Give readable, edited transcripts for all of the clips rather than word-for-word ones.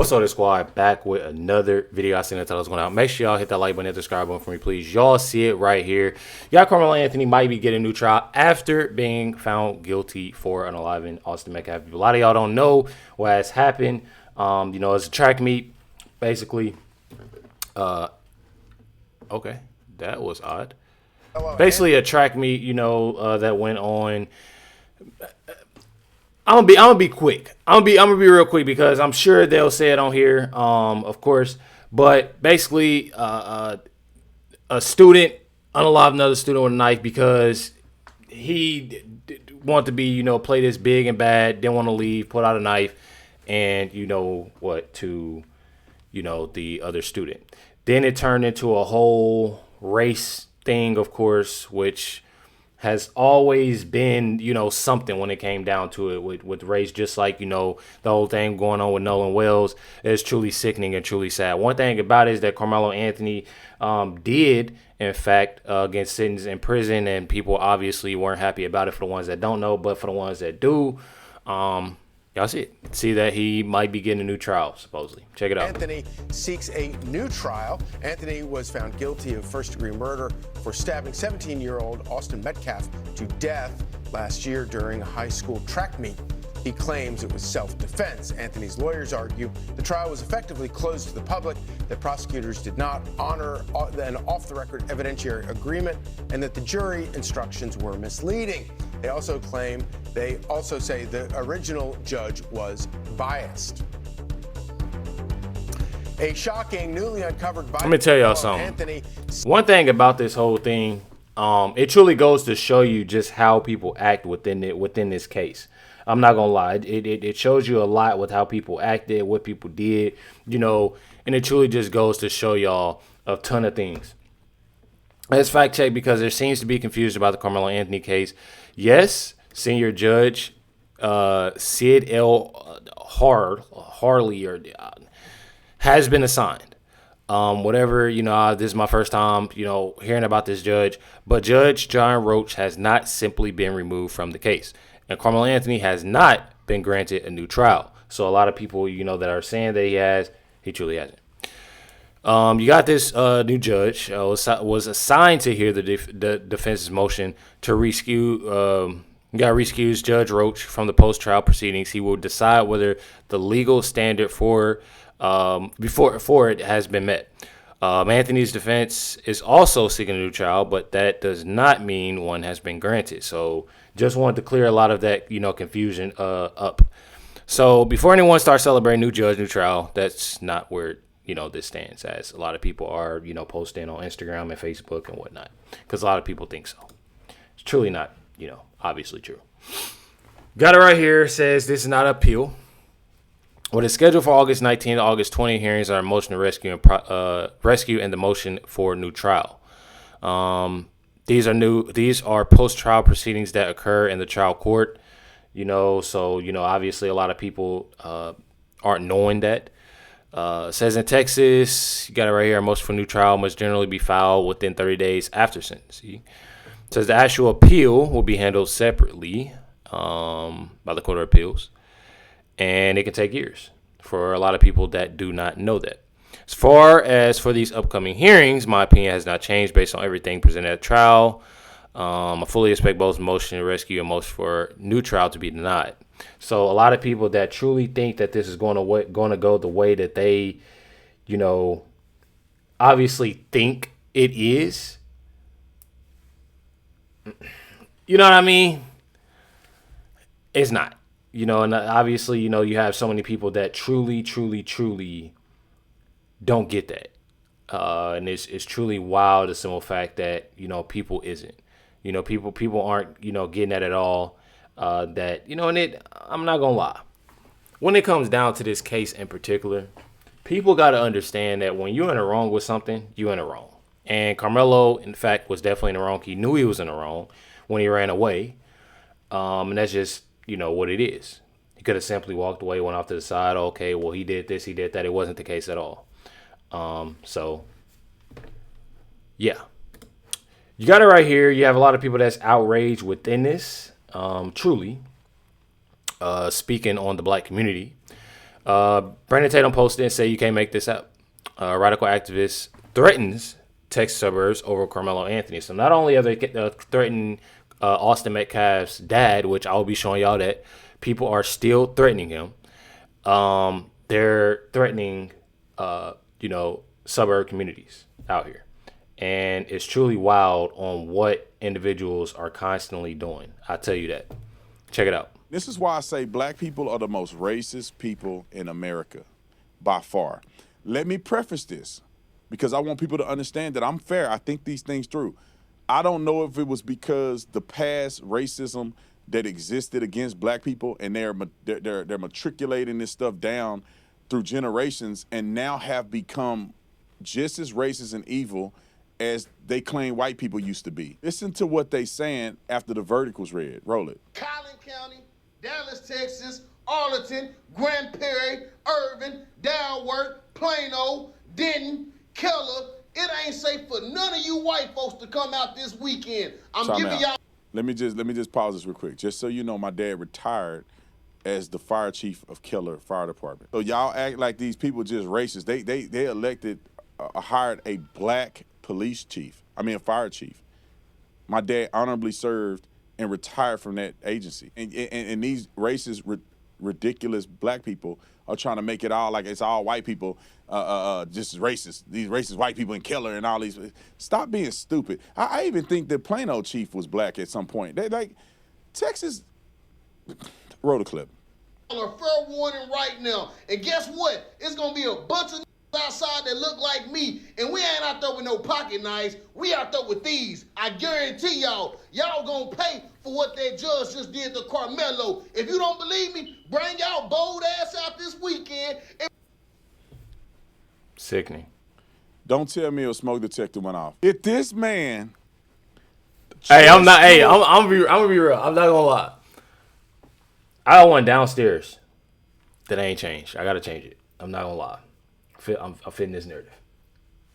What's up, squad? Back with another video. I seen the title's going out. Make sure y'all hit that like button and the subscribe button for me, please. Y'all see it right here. Y'all, Karmelo Anthony might be getting a new trial after being found guilty for unaliving Austin Metcalf. A lot of y'all don't know what has happened. It's a track meet, basically. Okay, that was odd. Basically, a track meet, that went on. I'm gonna be quick. I'm gonna be real quick because I'm sure they'll say it on here, of course. But basically, a student unalived another student with a knife because he wanted to be, play this big and bad, didn't want to leave, put out a knife, and to the other student. Then it turned into a whole race thing, of course, which has always been, something when it came down to it with race, just like, the whole thing going on with Nolan Wells is truly sickening and truly sad. One thing about it is that Karmelo Anthony did, in fact, get sentenced in prison, and people obviously weren't happy about it for the ones that don't know, but for the ones that do, y'all see it. See that he might be getting a new trial, supposedly. Check it out. Anthony seeks a new trial. Anthony was found guilty of first-degree murder for stabbing 17-year-old Austin Metcalf to death last year during a high school track meet. He claims it was self-defense. Anthony's lawyers argue the trial was effectively closed to the public, that prosecutors did not honor an off-the-record evidentiary agreement, and that the jury instructions were misleading. They also say the original judge was biased. A shocking, newly uncovered. Let me tell y'all something. One thing about this whole thing, it truly goes to show you just how people act within this case. I'm not gonna lie, it shows you a lot with how people acted, what people did, and it truly just goes to show y'all a ton of things. Let's fact check because there seems to be confusion about the Karmelo Anthony case. Yes, senior judge Sid L. Harley has been assigned. This is my first time, hearing about this judge. But Judge John Roach has not simply been removed from the case. And Karmelo Anthony has not been granted a new trial. So a lot of people, that are saying that he truly hasn't. You got this new judge was assigned to hear the defense's motion to rescue Judge Roach from the post-trial proceedings. He will decide whether the legal standard for it has been met. Anthony's defense is also seeking a new trial, but that does not mean one has been granted. So just wanted to clear a lot of that, confusion up. So before anyone starts celebrating new judge, new trial, that's not where this stands, as a lot of people are, posting on Instagram and Facebook and whatnot, because a lot of people think so. It's truly not, obviously true. Got it right here. It says this is not an appeal. What is scheduled for August 19 to August 20 hearings are motion to rescue and the motion for new trial. These are post-trial proceedings that occur in the trial court. Obviously a lot of people aren't knowing that. It says in Texas, you got it right here, a motion for new trial must generally be filed within 30 days after sentencing. It says the actual appeal will be handled separately by the Court of Appeals, and it can take years for a lot of people that do not know that. As far as for these upcoming hearings, my opinion has not changed based on everything presented at trial. I fully expect both motion to rescue and motion for new trial to be denied. So a lot of people that truly think that this is going to go the way that they, obviously think it is. You know what I mean? It's not. And obviously, you have so many people that truly, truly, truly don't get that. And it's truly wild, the simple fact that, people isn't. People aren't, getting that at all. And I'm not going to lie. When it comes down to this case in particular, people got to understand that when you're in the wrong with something, you're in the wrong. And Karmelo, in fact, was definitely in the wrong. He knew he was in the wrong when he ran away. And that's just, what it is. He could have simply walked away, went off to the side. Okay, well, he did this, he did that. It wasn't the case at all. So, yeah. You got it right here. You have a lot of people that's outraged within this. Truly. Speaking on the black community. Brandon Tatum posted and said you can't make this up. Radical activist threatens Texas suburbs over Karmelo Anthony. So not only are they threatening Austin Metcalf's dad, which I will be showing y'all that people are still threatening him. They're threatening, suburb communities out here. And it's truly wild on what individuals are constantly doing. I'll tell you that. Check it out. This is why I say black people are the most racist people in America, by far. Let me preface this, because I want people to understand that I'm fair. I think these things through. I don't know if it was because the past racism that existed against black people, and they're matriculating this stuff down through generations, and now have become just as racist and evil as they claim white people used to be. Listen to what they saying after the verdict was read. Roll it. Collin County, Dallas, Texas, Arlington, Grand Prairie, Irvin, Dalworth, Plano, Denton, Keller. It ain't safe for none of you white folks to come out this weekend. I'm giving y'all. Let me just pause this real quick. Just so you know, my dad retired as the fire chief of Keller Fire Department. So y'all act like these people just racist. They elected, hired a black fire chief. My dad honorably served and retired from that agency. And these racist, ridiculous black people are trying to make it all like it's all white people, just racist. These racist white people in Keller and all these. Stop being stupid. I even think the Plano chief was black at some point. They like Texas. Roll the clip. A fair warning right now. And guess what? It's going to be a bunch of outside that look like me, and we ain't out there with no pocket knives. We out there with these. I guarantee y'all gonna pay for what that judge just did to Karmelo. If you don't believe me, bring y'all bold ass out this weekend. Sickening. Don't tell me a smoke detector went off. If this man, I'm gonna be real. I'm not gonna lie. I got one downstairs that ain't changed. I gotta change it. I'm not gonna lie. I'm fitting this narrative.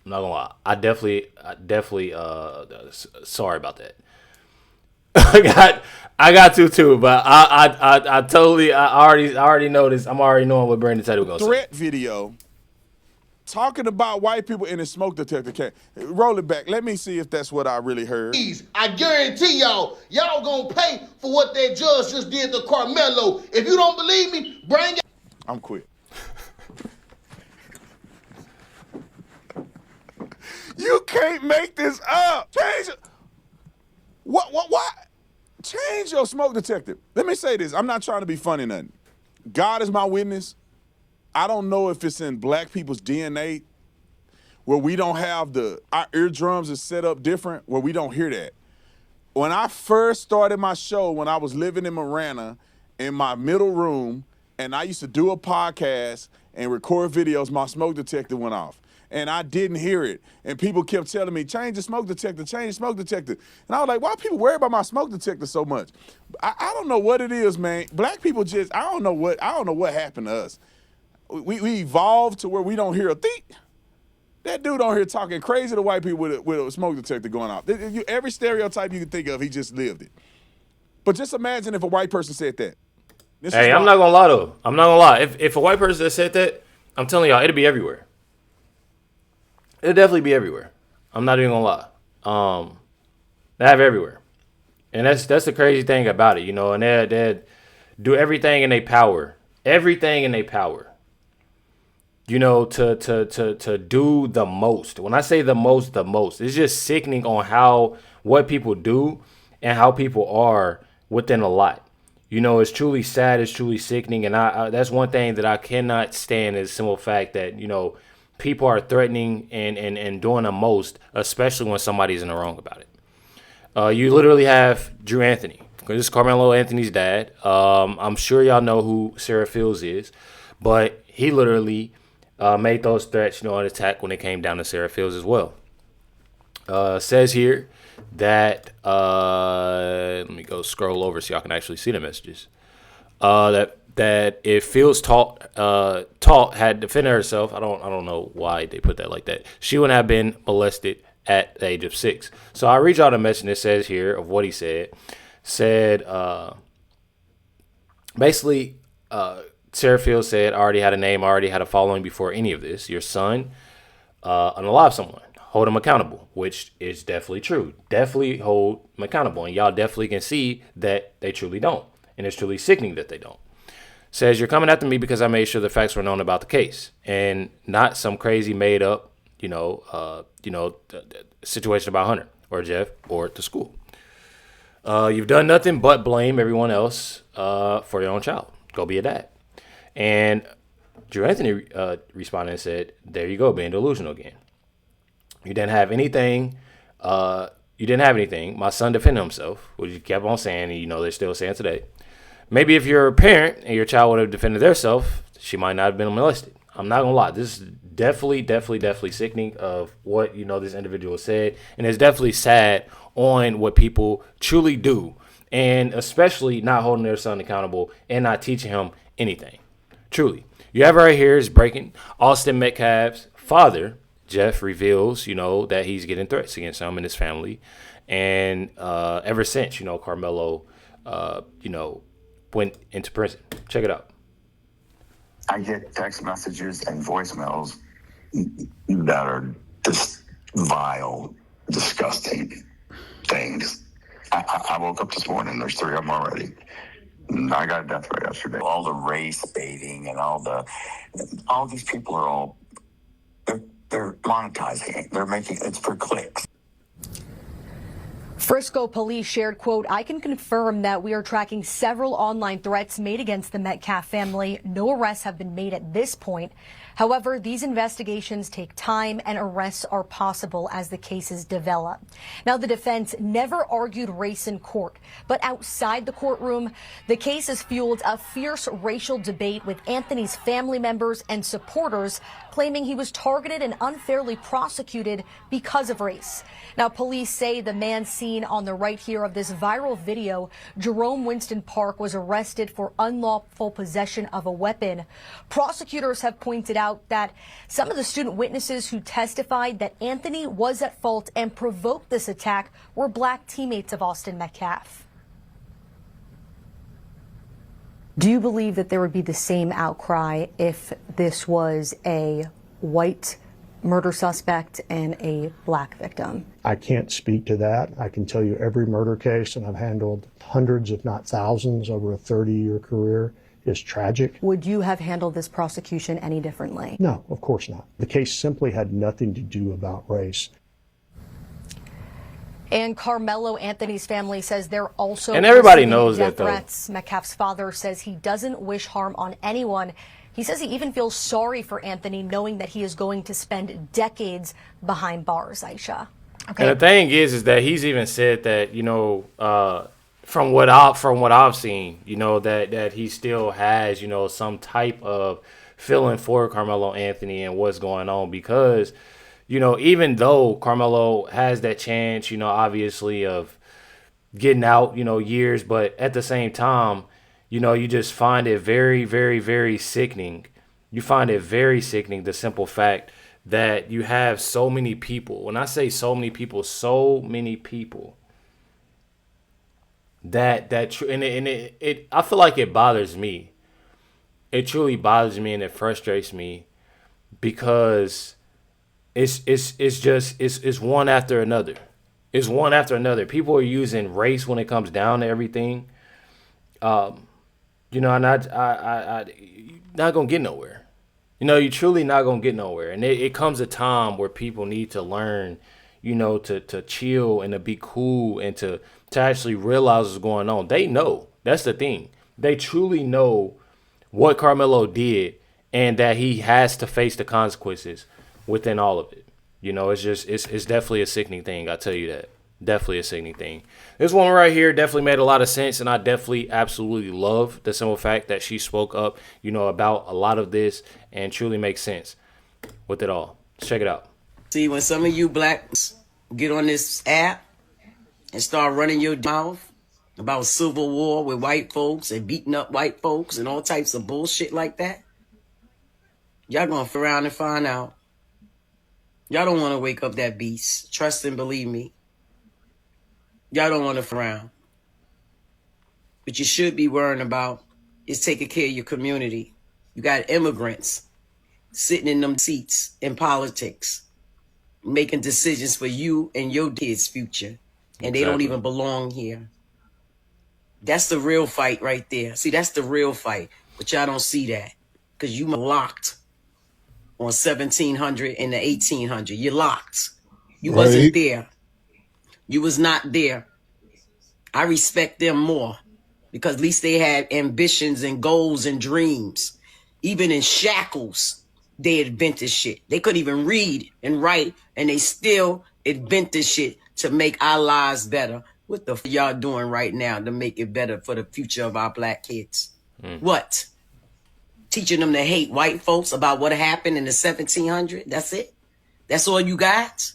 I'm not gonna lie. I definitely sorry about that. I got to too, but I already noticed. I'm already knowing what Brandon said he was gonna say. Threat video talking about white people in a smoke detector can roll it back. Let me see if that's what I really heard. I guarantee y'all gonna pay for what that judge just did to Karmelo. If you don't believe me, bring it. I'm quit. You can't make this up. Change it. What? Change your smoke detector. Let me say this. I'm not trying to be funny or nothing. God is my witness. I don't know if it's in black people's DNA where we don't have our eardrums is set up different, where we don't hear that. When I first started my show, when I was living in Marana in my middle room, and I used to do a podcast and record videos, my smoke detector went off. And I didn't hear it. And people kept telling me, change the smoke detector, change the smoke detector. And I was like, why people worry about my smoke detector so much? I don't know what it is, man. Black people just, I don't know what happened to us. We evolved to where we don't hear a thing. That dude on here talking crazy to white people with a smoke detector going off. Every stereotype you can think of, he just lived it. But just imagine if a white person said that. I'm not gonna lie though. I'm not gonna lie. If a white person said that, I'm telling y'all, it'd be everywhere. It'll definitely be everywhere. I'm not even gonna lie. They have everywhere, and that's the crazy thing about it, And they do everything in their power, to do the most. When I say the most, it's just sickening on what people do and how people are within a lot. It's truly sad. It's truly sickening, and I that's one thing that I cannot stand is the simple fact that people are threatening and doing the most, especially when somebody's in the wrong about it. You literally have Drew Anthony. This is Karmelo Anthony's dad. I'm sure y'all know who Sarah Fields is, but he literally made those threats, an attack when it came down to Sarah Fields as well. Says here that, let me go scroll over so y'all can actually see the messages, that if Fields taught had defended herself, I don't know why they put that like that, she wouldn't have been molested at the age of 6. So I read y'all the message that says here of what he said. Basically, Sarah Fields said, already had a name, already had a following before any of this. Your son unalive someone. Hold them accountable, which is definitely true. Definitely hold them accountable. And y'all definitely can see that they truly don't. And it's truly sickening that they don't. Says, you're coming after me because I made sure the facts were known about the case and not some crazy made up, situation about Hunter or Jeff or the school. You've done nothing but blame everyone else for your own child. Go be a dad. And Drew Anthony responded and said, there you go, being delusional again. You didn't have anything. My son defended himself, which you kept on saying, and they're still saying today. Maybe if you're a parent and your child would have defended themselves, she might not have been molested. I'm not gonna lie. This is definitely sickening of what this individual said, and it's definitely sad on what people truly do, and especially not holding their son accountable and not teaching him anything. Truly, you have right here is breaking. Austin Metcalf's father, Jeff, reveals that he's getting threats against him and his family, and ever since Karmelo, went into prison. Check it out. I get text messages and voicemails that are just vile, disgusting things. I woke up this morning, there's 3 of them already. I got a death threat yesterday. All the race baiting and all these people are all, they're monetizing it. They're making it's for clicks. Frisco police shared, quote, I can confirm that we are tracking several online threats made against the Metcalf family. No arrests have been made at this point. However, these investigations take time and arrests are possible as the cases develop. Now, the defense never argued race in court, but outside the courtroom, the case has fueled a fierce racial debate with Anthony's family members and supporters claiming he was targeted and unfairly prosecuted because of race. Now, police say the man seen on the right here of this viral video, Jerome Winston Park, was arrested for unlawful possession of a weapon. Prosecutors have pointed out that some of the student witnesses who testified that Anthony was at fault and provoked this attack were black teammates of Austin Metcalf. Do you believe that there would be the same outcry if this was a white murder suspect and a black victim? I can't speak to that. I can tell you every murder case, and I've handled hundreds, if not thousands, over a 30-year career, is tragic. Would you have handled this prosecution any differently? No, of course not. The case simply had nothing to do about race. And Karmelo, Anthony's family, says they're also and everybody knows that though. Threats. Metcalf's father says he doesn't wish harm on anyone. He says he even feels sorry for Anthony, knowing that he is going to spend decades behind bars, Aisha. Okay. And the thing is that he's even said that, from what I've seen, that he still has, some type of feeling for Karmelo Anthony and what's going on, because even though Karmelo has that chance, obviously of getting out, years, but at the same time, you just find it very, very, very sickening. You find it very sickening, the simple fact that you have so many people. When I say so many people that I feel like it bothers me. It truly bothers me and it frustrates me because it's one after another. It's one after another. People are using race when it comes down to everything. And I not gonna get nowhere. You're truly not gonna get nowhere. And it comes a time where people need to learn, to chill and to be cool and to actually realize what's going on. They know. That's the thing. They truly know what Karmelo did and that he has to face the consequences within all of it. It's definitely a sickening thing. I tell you that. Definitely a sickening thing. This woman right here definitely made a lot of sense, and I definitely absolutely love the simple fact that she spoke up, about a lot of this and truly makes sense with it all. Let's check it out. See, when some of you blacks get on this app and start running your mouth about civil war with white folks and beating up white folks and all types of bullshit like that, y'all gonna f around and find out. Y'all don't want to wake up that beast. Trust and believe me. Y'all don't want to f around. What you should be worrying about is taking care of your community. You got immigrants sitting in them seats in politics, making decisions for you and your kids' future. And they don't even belong here. That's the real fight right there. See, that's the real fight. But y'all don't see that. Because you locked on 1700 and the 1800. You're locked. You wasn't there. You was not there. I respect them more. Because at least they had ambitions and goals and dreams. Even in shackles, they invented shit. They couldn't even read and write, and they still invented shit to make our lives better. What the f y'all doing right now to make it better for the future of our black kids? What? Teaching them to hate white folks about what happened in the 1700s? That's it? That's all you got?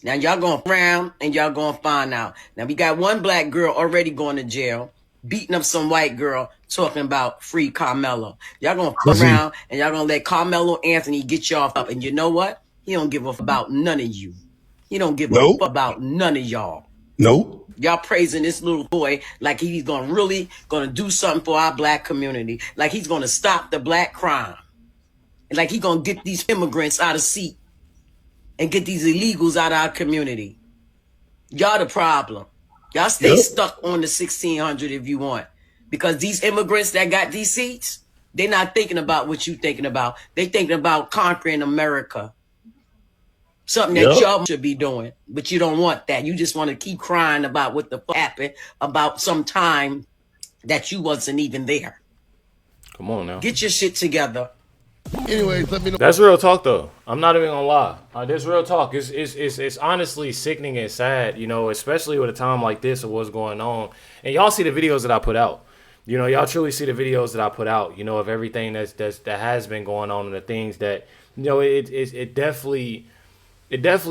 Now y'all going around and y'all going to find out. Now we got one black girl already going to jail, beating up some white girl, talking about free Karmelo. Y'all going to come around and y'all going to let Karmelo Anthony get y'all up. And you know what? He don't give a f about none of you. He don't give a f about none of y'all. Nope. Y'all praising this little boy like he's going to do something for our black community. Like he's going to stop the black crime. And like he's going to get these immigrants out of seat. And get these illegals out of our community. Y'all the problem. Y'all stay stuck on the 1600 if you want. Because these immigrants that got these seats, they're not thinking about what you thinking about. They thinking about conquering America. Something that y'all should be doing. But you don't want that. You just want to keep crying about what the fuck happened about some time that you wasn't even there. Come on now. Get your shit together. Anyways, let me know. That's real talk, though. I'm not even gonna lie. This real talk. It's honestly sickening and sad, you know, especially with a time like this of what's going on. And y'all see the videos that I put out. You know, y'all truly see the videos that I put out. You know, of everything that has been going on and the things that, you know, it definitely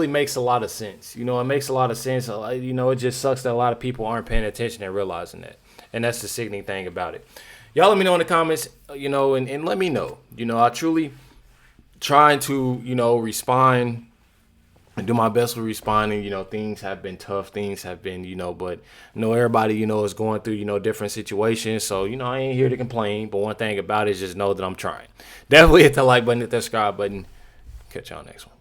makes a lot of sense. You know, it makes a lot of sense. You know, it just sucks that a lot of people aren't paying attention and realizing that. And that's the sickening thing about it. Y'all let me know in the comments, you know, and let me know. You know, I truly trying to, you know, respond and do my best with responding. You know, things have been tough. Things have been, you know, but you know, everybody, you know, is going through, you know, different situations. So, you know, I ain't here to complain. But one thing about it is just know that I'm trying. Definitely hit the like button, hit that subscribe button. Catch y'all next one.